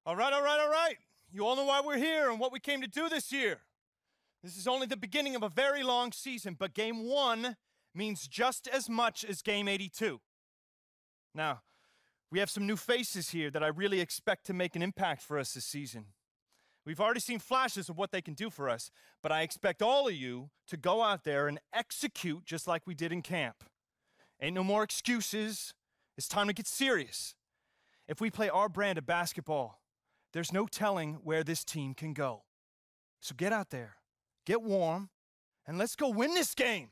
All right, all right, all right. You all know why we're here and what we came to do this year. This is only the beginning of a very long season, but Game 1 means just as much as Game 82. Now, we have some new faces here that I really expect to make an impact for us this season. We've already seen flashes of what they can do for us, but I expect all of you to go out there and execute just like we did in camp. Ain't no more excuses. It's time to get serious. If we play our brand of basketball, there's no telling where this team can go. So get out there, get warm, and let's go win this game.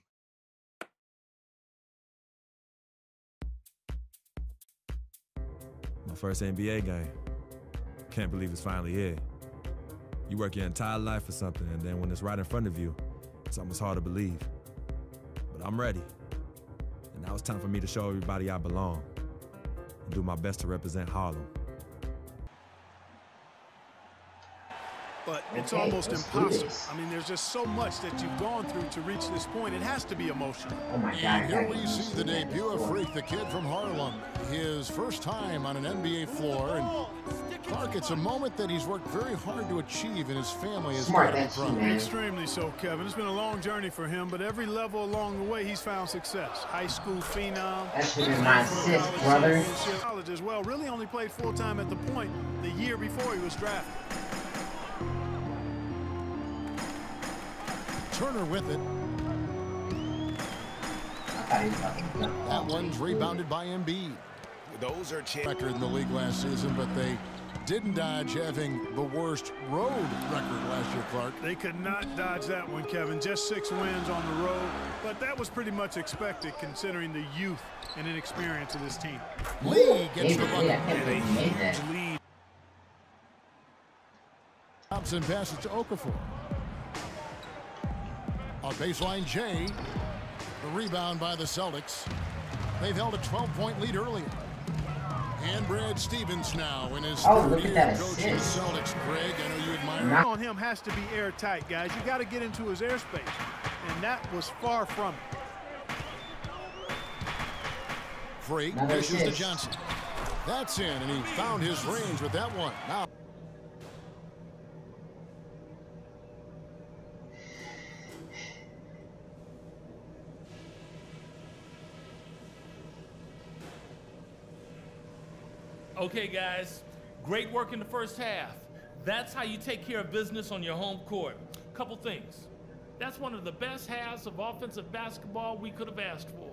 My first NBA game. Can't believe it's finally here. You work your entire life for something, and then when it's right in front of you, it's almost hard to believe. But I'm ready. And now it's time for me to show everybody I belong and do my best to represent Harlem. But it's almost impossible. I mean, there's just so much that you've gone through to reach this point. It has to be emotional. Oh my God. And here we see the debut of Freak, the kid from Harlem. His first time on an NBA floor. And Clark, it's a moment that he's worked very hard to achieve, and his family is Smart, very proud. Extremely so, Kevin. It's been a long journey for him, but every level along the way, he's found success. High school phenom. That should be my assist, brother. College as well. Really only played full-time at the point the year before he was drafted. Turner with it. That one's rebounded by Embiid. Those are record in the league last season, but they didn't dodge having the worst road record last year, Clark. They could not dodge that one, Kevin. Just 6 wins on the road, but that was pretty much expected considering the youth and inexperience of this team. Lee gets the bucket. And a huge lead. Thompson passes to Okafor. On baseline, Jay. The rebound by the Celtics. They've held a 12-point lead earlier. And Brad Stevens now in his third year coaching the Celtics. Greg, I know you admire on him has to be airtight, guys. You got to get into his airspace, and that was far from it. Freak dishes to Johnson. That's in, and he found his range with that one. Now. Okay, guys, great work in the first half. That's how you take care of business on your home court. Couple things. That's one of the best halves of offensive basketball we could have asked for.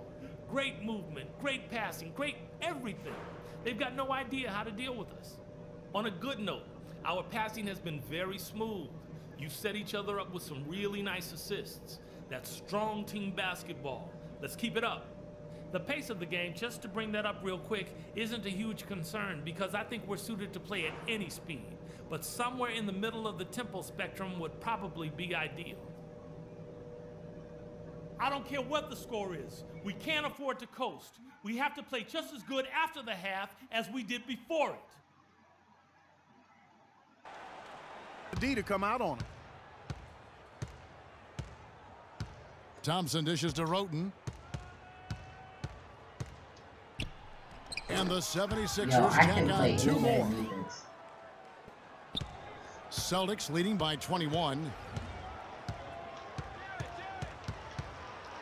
Great movement, great passing, great everything. They've got no idea how to deal with us. On a good note, our passing has been very smooth. You set each other up with some really nice assists. That's strong team basketball. Let's keep it up. The pace of the game, just to bring that up real quick, isn't a huge concern because I think we're suited to play at any speed. But somewhere in the middle of the tempo spectrum would probably be ideal. I don't care what the score is. We can't afford to coast. We have to play just as good after the half as we did before it. D to come out on it. Thompson dishes to Roten. And the 76ers tack on 2 more. Celtics leading by 21.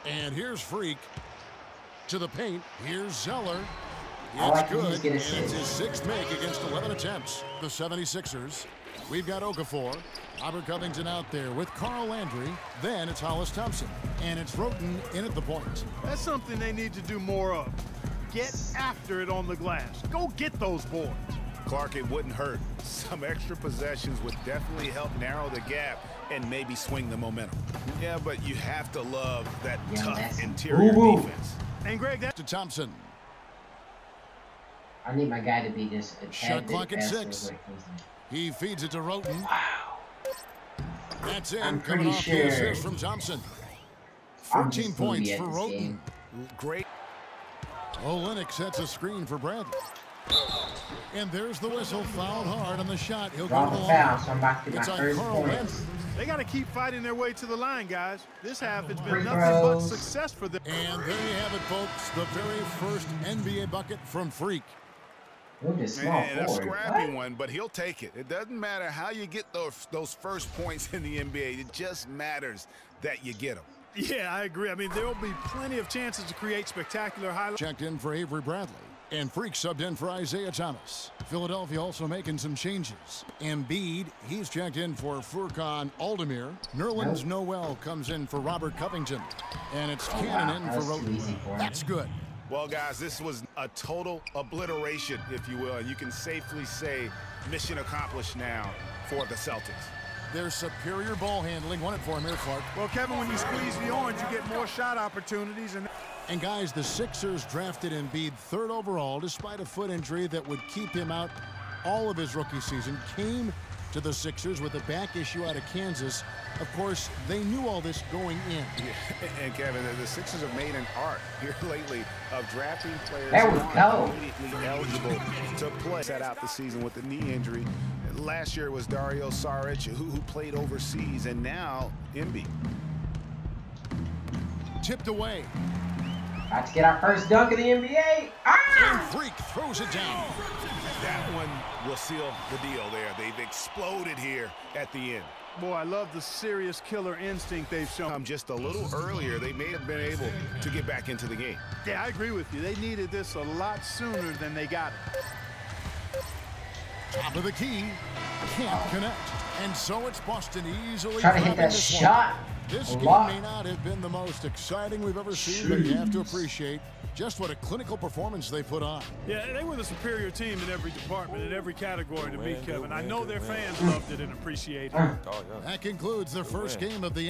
And here's Freak to the paint. Here's Zeller. It's good, and it's his 6th make against 11 attempts. The 76ers. We've got Okafor. Robert Covington out there with Carl Landry. Then it's Hollis Thompson. And it's Roten in at the point. That's something they need to do more of. Get after it on the glass. Go get those boards. Clark, it wouldn't hurt. Some extra possessions would definitely help narrow the gap and maybe swing the momentum. Yeah, but you have to love that tough interior defense. And Greg, that to Thompson. I need my guy to be just a shot clock at 6. He feeds it to Roten. Wow. That's in. Coming off the assist from Thompson. 14 points for Roten. Great. Olynyk sets a screen for Bradley. And there's the whistle. Fouled hard on the shot. He'll go to the line. So I'm about to get my first point. They got to keep fighting their way to the line, guys. This half has been nothing but success for them. And there you have it, folks. The very first NBA bucket from Freak. Look at small And a forward. scrappy What? one, but he'll take it. It doesn't matter how you get those first points in the NBA. It just matters that you get them. Yeah, I agree. I mean, there will be plenty of chances to create spectacular highlights. Checked in for Avery Bradley. And Freak subbed in for Isaiah Thomas. Philadelphia also making some changes. Embiid, he's checked in for Furkan Aldemir. Nerlens Noel comes in for Robert Covington. And it's Cannon in for Roten. That's good. Well, guys, this was a total obliteration, if you will. You can safely say mission accomplished now for the Celtics. Their superior ball handling won it for him here, Clark. Well, Kevin, when you squeeze the orange, you get more shot opportunities. And guys, the Sixers drafted Embiid 3rd overall despite a foot injury that would keep him out all of his rookie season. Came to the Sixers with a back issue out of Kansas. Of course, they knew all this going in. Yeah. And Kevin, the Sixers have made an art here lately of drafting players There we who go. are immediately eligible to play. Set out the season with a knee injury. Last year it was Dario Saric, who played overseas, and now Embiid. Tipped away. About to get our first dunk in the NBA. And Ah! Freak throws it down. That one will seal the deal there. They've exploded here at the end. Boy, I love the serious killer instinct they've shown. Just a little earlier, they may have been able to get back into the game. Yeah, I agree with you. They needed this a lot sooner than they got it. Top of the key. Can't connect. And so it's Boston easily. Trying to hit that this one. shot. This A game lot. may not have been the most exciting we've ever seen, but you have to appreciate just what a clinical performance they put on. Yeah, they were the superior team in every department, in every category to me, Kevin. I know their fans loved it and appreciated it. That concludes the first game of the